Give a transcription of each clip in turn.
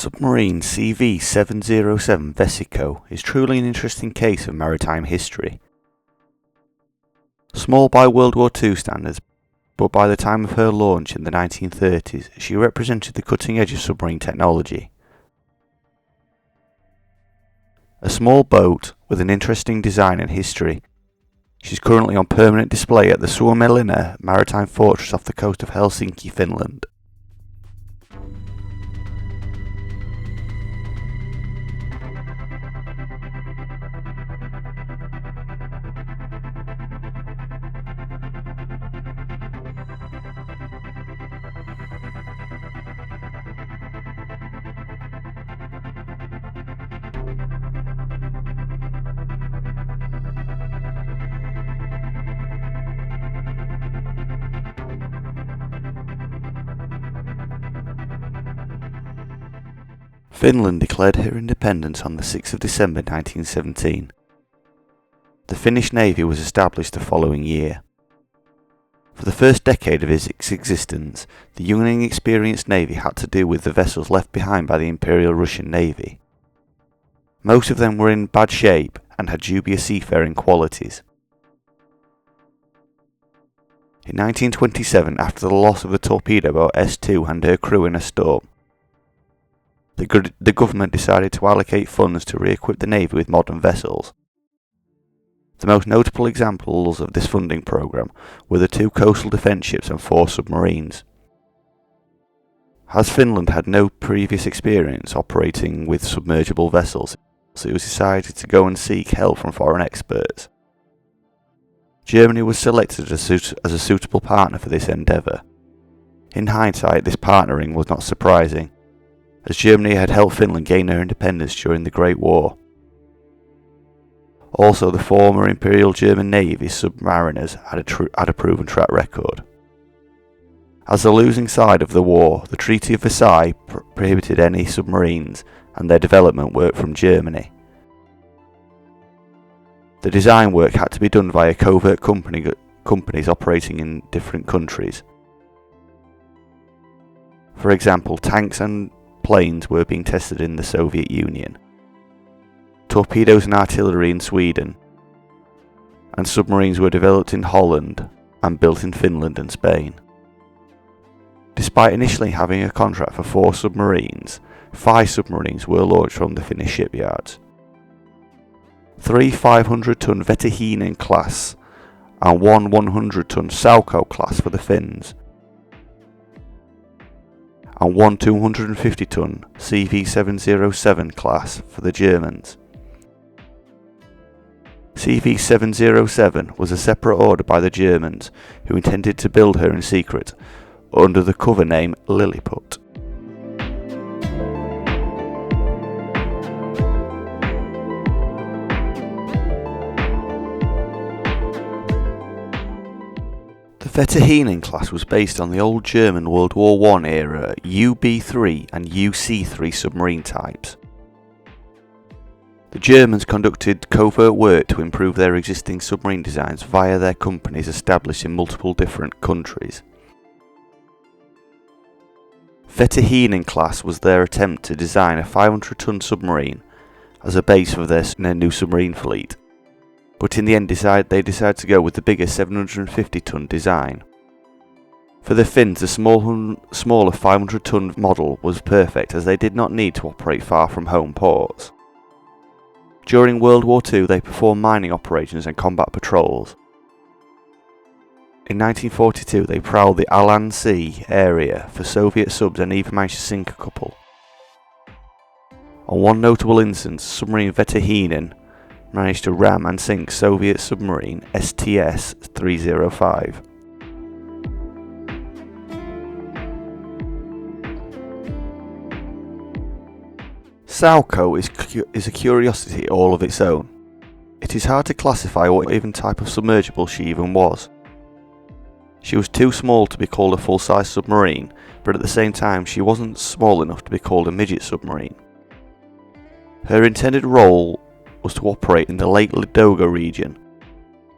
Submarine CV-707 Vesikko is truly an interesting case of maritime history. Small by World War II standards, but by the time of her launch in the 1930s, she represented the cutting edge of submarine technology. A small boat with an interesting design and history, she's currently on permanent display at the Suomenlinna maritime fortress off the coast of Helsinki, Finland. Finland declared her independence on the 6th of December 1917. The Finnish Navy was established the following year. For the first decade of its existence, the young and inexperienced Navy had to do with the vessels left behind by the Imperial Russian Navy. Most of them were in bad shape and had dubious seafaring qualities. In 1927, after the loss of the torpedo boat S2 and her crew in a storm, the government decided to allocate funds to re-equip the Navy with modern vessels. The most notable examples of this funding programme were the 2 coastal defence ships and 4 submarines. As Finland had no previous experience operating with submergible vessels, so it was decided to go and seek help from foreign experts. Germany was selected as a suitable partner for this endeavour. In hindsight, this partnering was not surprising, as Germany had helped Finland gain her independence during the Great War. Also, the former Imperial German Navy submariners had a proven track record. As the losing side of the war, the Treaty of Versailles prohibited any submarines and their development work from Germany. The design work had to be done via covert companies operating in different countries. For example, tanks and planes were being tested in the Soviet Union, torpedoes and artillery in Sweden, and submarines were developed in Holland and built in Finland and Spain. Despite initially having a contract for 4 submarines, 5 submarines were launched from the Finnish shipyards. 3 500-ton Vesikon class and 1 100-ton Sauko class for the Finns, and 1 250-ton CV-707 class for the Germans. CV-707 was a separate order by the Germans, who intended to build her in secret, under the cover name Lilliput. The Vesikon class was based on the old German World War I era UB-3 and UC-3 submarine types. The Germans conducted covert work to improve their existing submarine designs via their companies established in multiple different countries. Vesikon class was their attempt to design a 500-ton submarine as a base for their new submarine fleet, but in the end they decided to go with the bigger 750-ton design. For the Finns, the smaller 500-ton model was perfect, as they did not need to operate far from home ports. During World War II, they performed mining operations and combat patrols. In 1942, they prowled the Alan Sea area for Soviet subs and even managed to sink a couple. On one notable instance, submarine Vesikon managed to ram and sink Soviet submarine STS-305. Sauko is a curiosity all of its own. It is hard to classify what even type of submergible she even was. She was too small to be called a full-size submarine, but at the same time she wasn't small enough to be called a midget submarine. Her intended role was to operate in the Lake Ladoga region,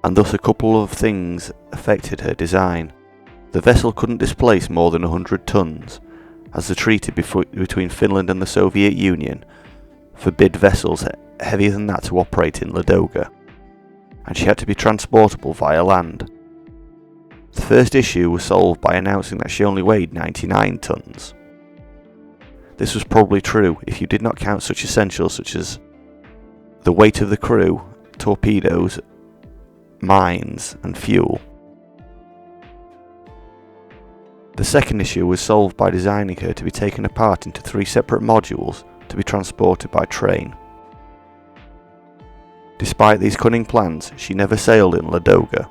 and thus a couple of things affected her design. The vessel couldn't displace more than 100 tons, as the treaty between Finland and the Soviet Union forbid vessels heavier than that to operate in Ladoga, and she had to be transportable via land. The first issue was solved by announcing that she only weighed 99 tons. This was probably true if you did not count such essentials such as the weight of the crew, torpedoes, mines, and fuel. The second issue was solved by designing her to be taken apart into 3 separate modules to be transported by train. Despite these cunning plans, she never sailed in Ladoga.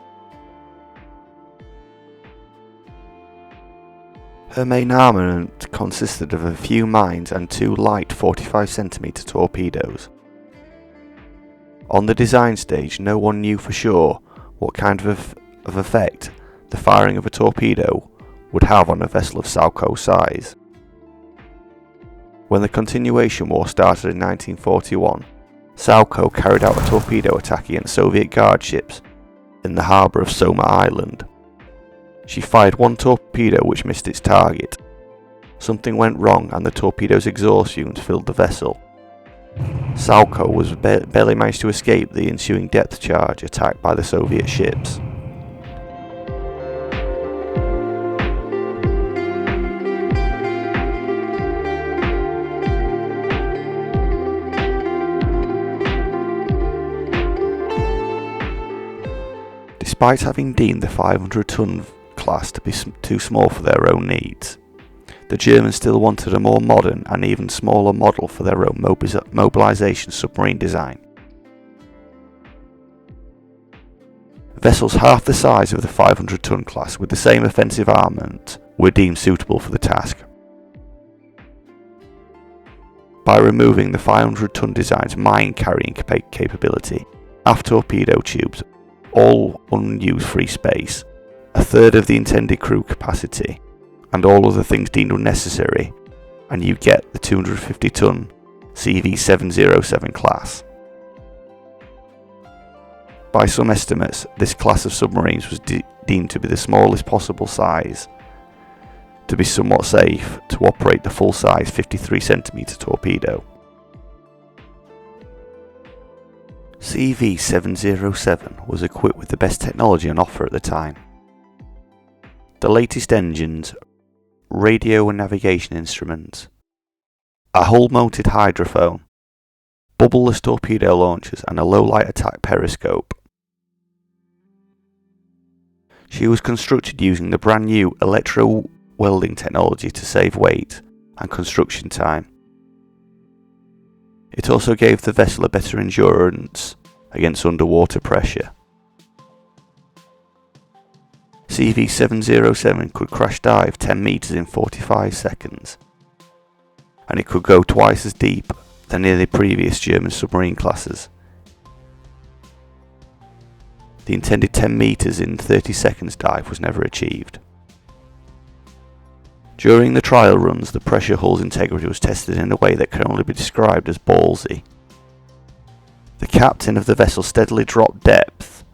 Her main armament consisted of a few mines and 2 light 45cm torpedoes. On the design stage, no one knew for sure what kind of effect the firing of a torpedo would have on a vessel of Sauko size. When the Continuation War started in 1941, Sauko carried out a torpedo attack against Soviet guard ships in the harbour of Soma Island. She fired 1 torpedo which missed its target. Something went wrong and the torpedo's exhaust fumes filled the vessel. Sauko was barely managed to escape the ensuing depth charge attack by the Soviet ships. Despite having deemed the 500-ton class to be too small for their own needs, the Germans still wanted a more modern and even smaller model for their own mobilization submarine design. Vessels half the size of the 500-ton class with the same offensive armament were deemed suitable for the task. By removing the 500-ton design's mine-carrying capability, aft torpedo tubes, all unused free space, a third of the intended crew capacity, and all other things deemed unnecessary, and you get the 250-ton CV707 class. By some estimates, this class of submarines was deemed to be the smallest possible size, to be somewhat safe to operate the full-size 53cm torpedo. CV707 was equipped with the best technology on offer at the time. The latest engines, radio and navigation instruments, a hull-mounted hydrophone, bubbleless torpedo launchers and a low-light attack periscope. She was constructed using the brand new electro-welding technology to save weight and construction time. It also gave the vessel a better endurance against underwater pressure. CV707 could crash dive 10 metres in 45 seconds, and it could go twice as deep than any previous German submarine classes. The intended 10 metres in 30 seconds dive was never achieved. During the trial runs, the pressure hull's integrity was tested in a way that can only be described as ballsy. The captain of the vessel steadily dropped depth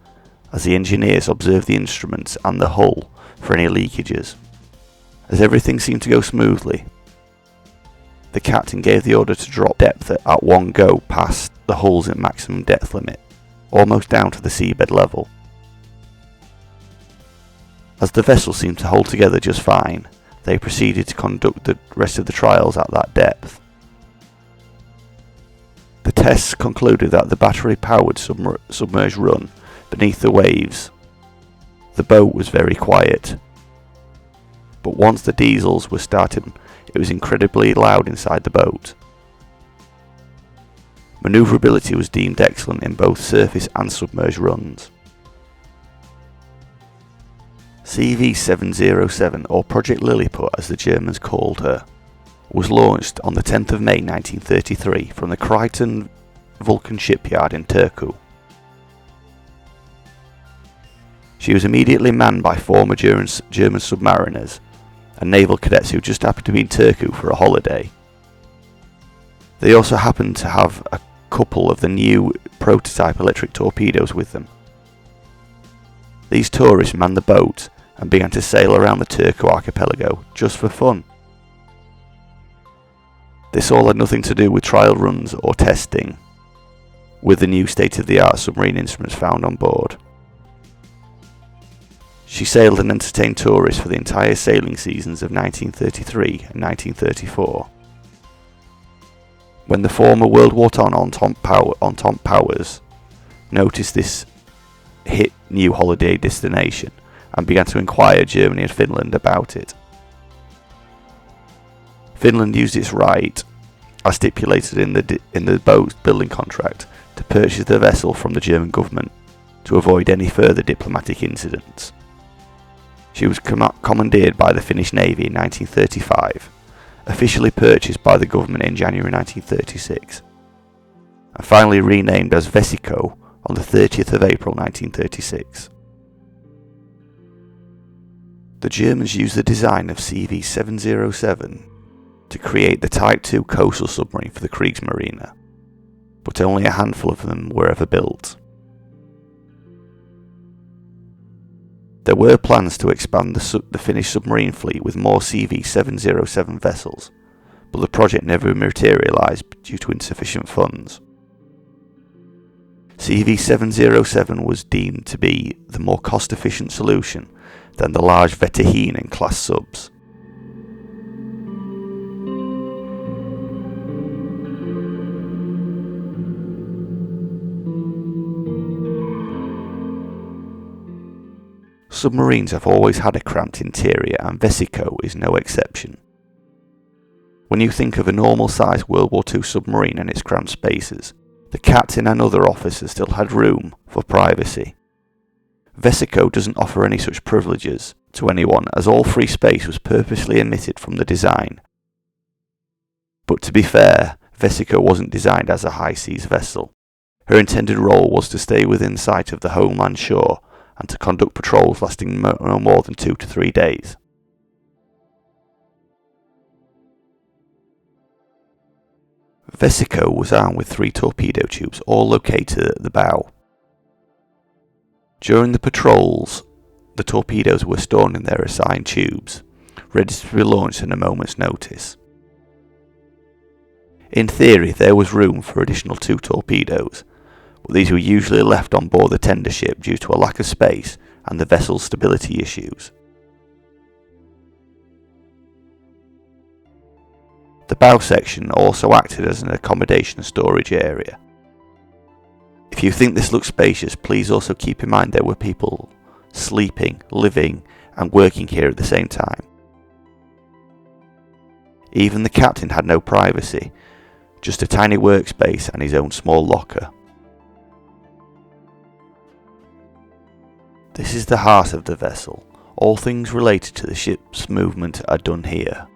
as the engineers observed the instruments and the hull for any leakages. As everything seemed to go smoothly, the captain gave the order to drop depth at one go past the hull's maximum depth limit, almost down to the seabed level. As the vessel seemed to hold together just fine, they proceeded to conduct the rest of the trials at that depth. The tests concluded that the battery-powered submerged run beneath the waves, the boat was very quiet. But once the diesels were started, it was incredibly loud inside the boat. Manoeuvrability was deemed excellent in both surface and submerged runs. CV707, or Project Lilliput as the Germans called her, was launched on the 10th of May 1933 from the Kryten Vulcan shipyard in Turku. She was immediately manned by former German submariners and naval cadets who just happened to be in Turku for a holiday. They also happened to have a couple of the new prototype electric torpedoes with them. These tourists manned the boat and began to sail around the Turku archipelago just for fun. This all had nothing to do with trial runs or testing with the new state-of-the-art submarine instruments found on board. She sailed and entertained tourists for the entire sailing seasons of 1933 and 1934. When the former World War II Entente powers noticed this hit new holiday destination and began to inquire Germany and Finland about it. Finland used its right, as stipulated in the boat building contract, to purchase the vessel from the German government to avoid any further diplomatic incidents. She was commandeered by the Finnish Navy in 1935, officially purchased by the government in January 1936, and finally renamed as Vesikko on the 30th of April 1936. The Germans used the design of CV-707 to create the Type II coastal submarine for the Kriegsmarine, but only a handful of them were ever built. There were plans to expand the Finnish submarine fleet with more CV-707 vessels, but the project never materialised due to insufficient funds. CV-707 was deemed to be the more cost-efficient solution than the large Vesikon class subs. Submarines have always had a cramped interior, and Vesikko is no exception. When you think of a normal-sized World War II submarine and its cramped spaces, the captain and other officers still had room for privacy. Vesikko doesn't offer any such privileges to anyone, as all free space was purposely omitted from the design. But to be fair, Vesikko wasn't designed as a high-seas vessel. Her intended role was to stay within sight of the homeland shore and to conduct patrols lasting no more than 2 to 3 days. Vesikko was armed with 3 torpedo tubes, all located at the bow. During the patrols, the torpedoes were stored in their assigned tubes, ready to be launched at a moment's notice. In theory, there was room for additional 2 torpedoes, but these were usually left on board the tender ship due to a lack of space and the vessel's stability issues. The bow section also acted as an accommodation storage area. If you think this looks spacious, please also keep in mind there were people sleeping, living and working here at the same time. Even the captain had no privacy, just a tiny workspace and his own small locker. This is the heart of the vessel. All things related to the ship's movement are done here.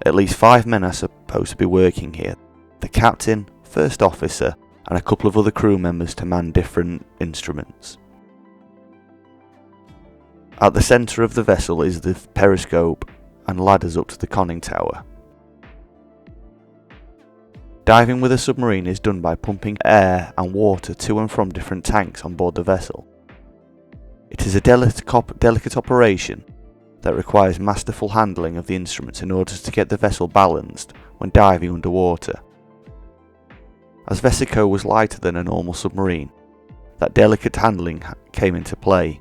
At least 5 men are supposed to be working here. The captain, first officer, and a couple of other crew members to man different instruments. At the centre of the vessel is the periscope and ladders up to the conning tower. Diving with a submarine is done by pumping air and water to and from different tanks on board the vessel. It is a delicate operation that requires masterful handling of the instruments in order to get the vessel balanced when diving underwater. As Vesikko was lighter than a normal submarine, that delicate handling came into play.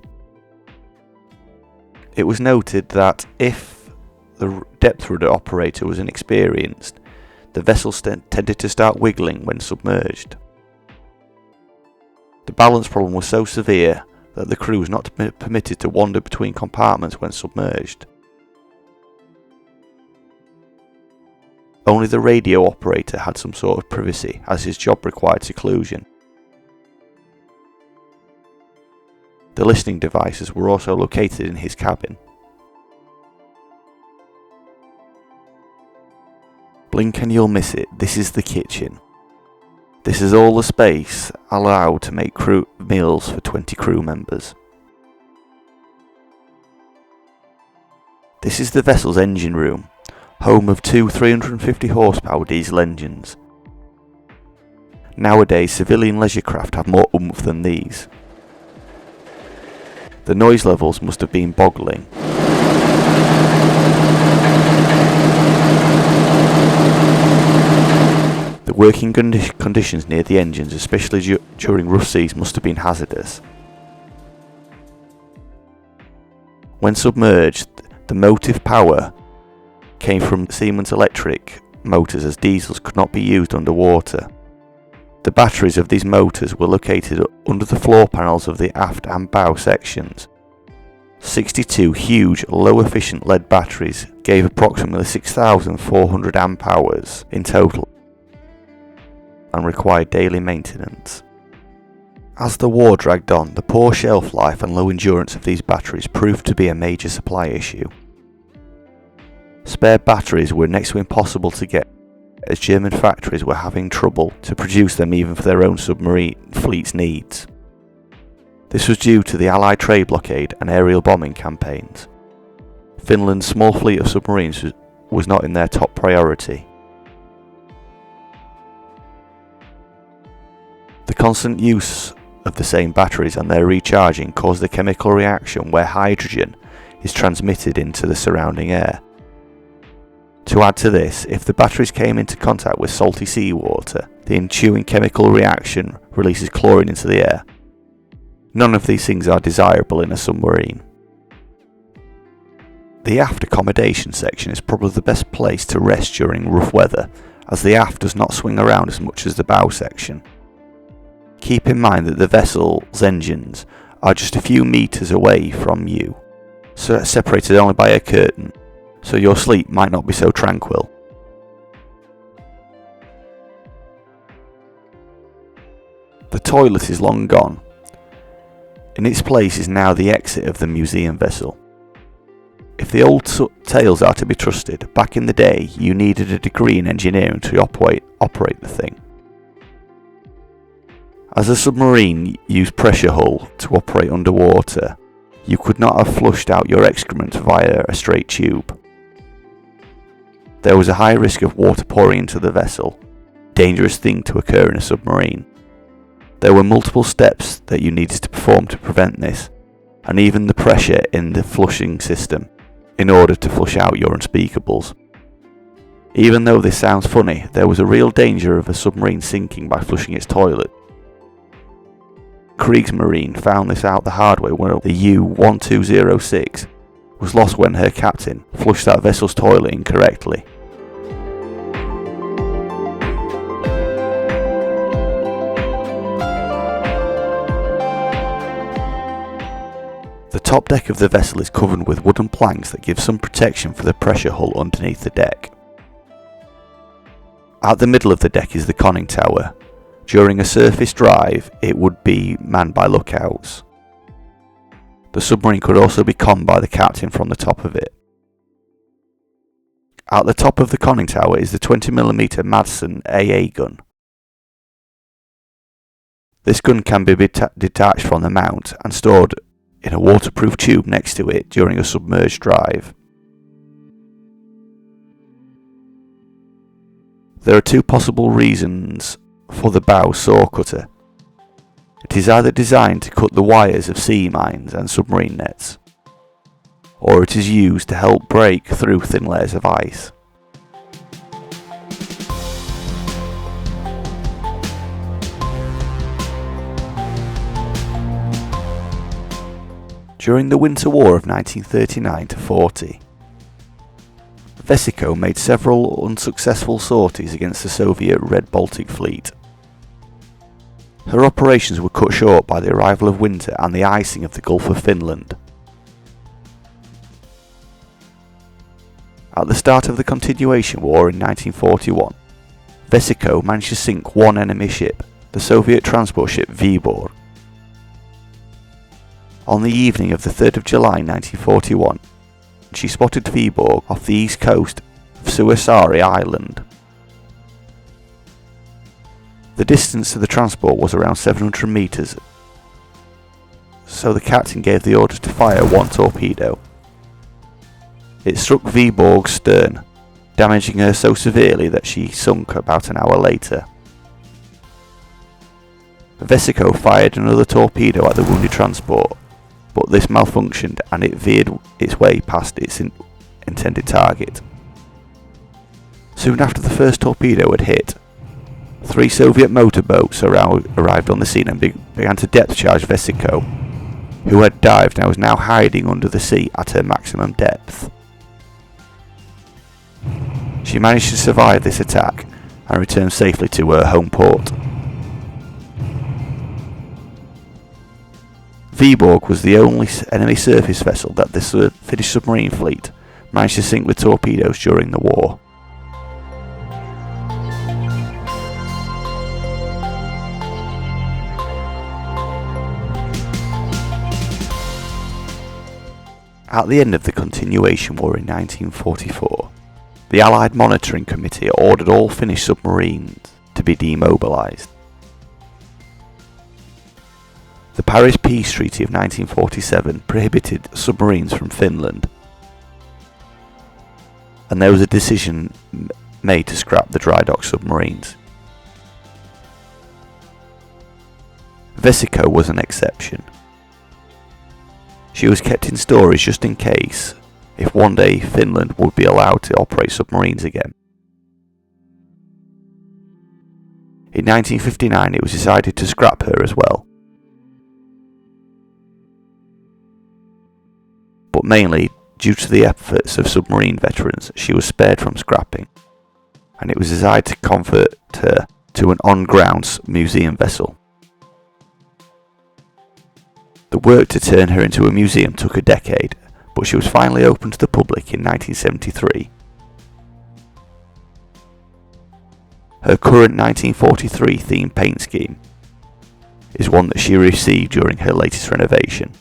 It was noted that if the depth rudder operator was inexperienced, the vessel tended to start wiggling when submerged. The balance problem was so severe that the crew was not permitted to wander between compartments when submerged. Only the radio operator had some sort of privacy, as his job required seclusion. The listening devices were also located in his cabin. Blink and you'll miss it, this is the kitchen. This is all the space allowed to make meals for 20 crew members. This is the vessel's engine room, home of 2 350 horsepower diesel engines. Nowadays, civilian leisure craft have more oomph than these. The noise levels must have been boggling. working conditions near the engines, especially during rough seas, must have been hazardous. When submerged, the motive power came from Siemens electric motors, as diesels could not be used underwater. The batteries of these motors were located under the floor panels of the aft and bow sections. 62 huge, low-efficient lead batteries gave approximately 6,400 amp-hours in total and required daily maintenance. As the war dragged on, the poor shelf life and low endurance of these batteries proved to be a major supply issue. Spare batteries were next to impossible to get, as German factories were having trouble to produce them even for their own submarine fleet's needs. This was due to the Allied trade blockade and aerial bombing campaigns. Finland's small fleet of submarines was not in their top priority. The constant use of the same batteries and their recharging caused a chemical reaction where hydrogen is transmitted into the surrounding air. To add to this, if the batteries came into contact with salty seawater, the ensuing chemical reaction releases chlorine into the air. None of these things are desirable in a submarine. The aft accommodation section is probably the best place to rest during rough weather, as the aft does not swing around as much as the bow section. Keep in mind that the vessel's engines are just a few meters away from you, so separated only by a curtain, so your sleep might not be so tranquil. The toilet is long gone. In its place is now the exit of the museum vessel. If the old tales are to be trusted, back in the day you needed a degree in engineering to operate the thing. As a submarine used pressure hull to operate underwater, you could not have flushed out your excrement via a straight tube. There was a high risk of water pouring into the vessel, dangerous thing to occur in a submarine. There were multiple steps that you needed to perform to prevent this, and even the pressure in the flushing system, in order to flush out your unspeakables. Even though this sounds funny, there was a real danger of a submarine sinking by flushing its toilet. Kriegsmarine found this out the hard way when the U-1206 was lost when her captain flushed that vessel's toilet incorrectly. The top deck of the vessel is covered with wooden planks that give some protection for the pressure hull underneath the deck. At the middle of the deck is the conning tower. During a surface drive, it would be manned by lookouts. The submarine could also be conned by the captain from the top of it. At the top of the conning tower is the 20mm Madsen AA gun. This gun can be detached from the mount and stored in a waterproof tube next to it during a submerged drive. There are two possible reasons for the bow saw cutter. It is either designed to cut the wires of sea mines and submarine nets, or it is used to help break through thin layers of ice. During the Winter War of 1939-40, Vesikko made several unsuccessful sorties against the Soviet Red Baltic Fleet. Her operations were cut short by the arrival of winter and the icing of the Gulf of Finland. At the start of the Continuation War in 1941, Vesikko managed to sink one enemy ship, the Soviet transport ship Vyborg. On the evening of the 3rd of July 1941, she spotted Vyborg off the east coast of Sukellusvene Island. The distance to the transport was around 700 meters, so the captain gave the order to fire one torpedo. It struck Vyborg's stern, damaging her so severely that she sunk about an hour later. Vesikko fired another torpedo at the wounded transport, but this malfunctioned and it veered its way past its intended target. Soon after the first torpedo had hit, 3 Soviet motorboats arrived on the scene and began to depth charge Vesikko, who had dived and was now hiding under the sea at her maximum depth. She managed to survive this attack and return safely to her home port. Viborg was the only enemy surface vessel that the Finnish submarine fleet managed to sink with torpedoes during the war. At the end of the Continuation War in 1944, the Allied Monitoring Committee ordered all Finnish submarines to be demobilised. The Paris Peace Treaty of 1947 prohibited submarines from Finland, and there was a decision made to scrap the dry dock submarines. Vesikko was an exception. She was kept in storage just in case, if one day Finland would be allowed to operate submarines again. In 1959 it was decided to scrap her as well. But mainly, due to the efforts of submarine veterans, she was spared from scrapping, and it was decided to convert her to an on-ground museum vessel. The work to turn her into a museum took a decade, but she was finally opened to the public in 1973. Her current 1943 themed paint scheme is one that she received during her latest renovation.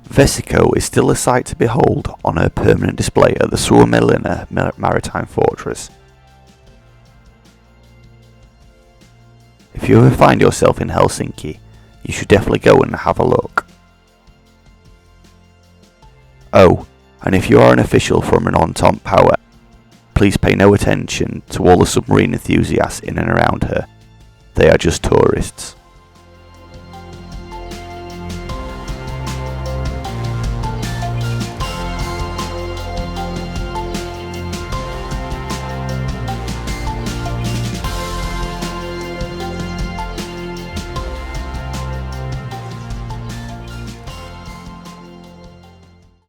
Vesikko is still a sight to behold on her permanent display at the Suomenlinna Maritime Fortress. If you ever find yourself in Helsinki, you should definitely go and have a look. Oh, and if you are an official from an Entente power, please pay no attention to all the submarine enthusiasts in and around her. They are just tourists.